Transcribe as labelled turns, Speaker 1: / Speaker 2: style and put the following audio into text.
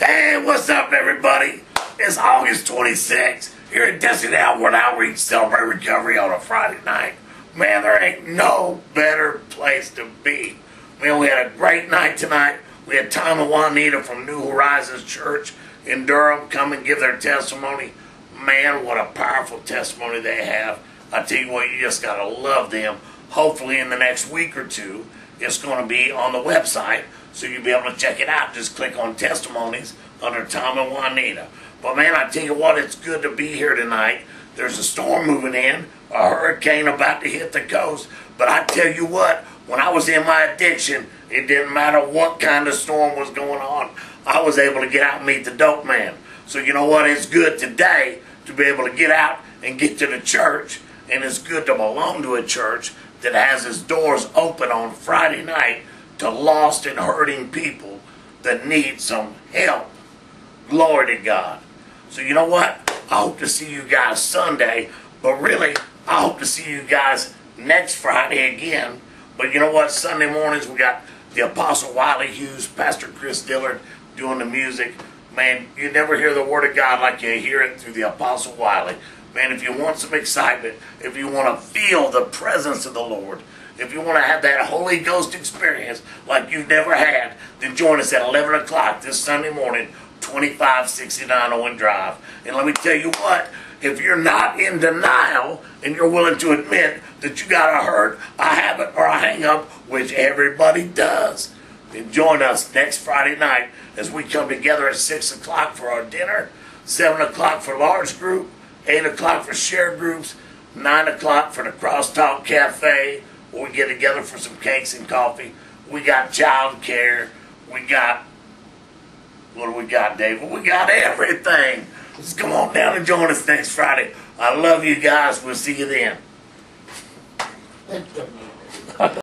Speaker 1: Hey, what's up, everybody? It's August 26th here at Destiny Outward Outreach Celebrate Recovery on a Friday night. Man, there ain't no better place to be. Man, we had a great night tonight. We had Tom and Juanita from New Horizons Church in Durham come and give their testimony. Man, what a powerful testimony they have. I tell you what, you just got to love them. Hopefully in the next week or two, it's going to be on the website, so you'll be able to check it out. Just click on testimonies under Tom and Juanita. But man, I tell you what, it's good to be here tonight. There's a storm moving in, a hurricane about to hit the coast. But I tell you what, when I was in my addiction, it didn't matter what kind of storm was going on. I was able to get out and meet the dope man. So you know what, it's good today to be able to get out and get to the church. And it's good to belong to a church that has its doors open on Friday night to lost and hurting people that need some help. Glory to God. So you know what? I hope to see you guys Sunday, but really, I hope to see you guys next Friday again. But you know what? Sunday mornings, we got the Apostle Wiley Hughes, Pastor Chris Dillard doing the music. Man, you never hear the Word of God like you hear it through the Apostle Wiley. Man, if you want some excitement, if you want to feel the presence of the Lord, if you want to have that Holy Ghost experience like you've never had, then join us at 11 o'clock this Sunday morning, 2569 Owen Drive. And let me tell you what, if you're not in denial and you're willing to admit that you got a hurt, a habit, or a hang-up, which everybody does, then join us next Friday night as we come together at 6 o'clock for our dinner, 7 o'clock for large group, 8 o'clock for shared groups, 9 o'clock for the Crosstalk Cafe, where we get together for some cakes and coffee. We got child care. We got, what do we got, David? We got everything. Just come on down and join us next Friday. I love you guys. We'll see you then.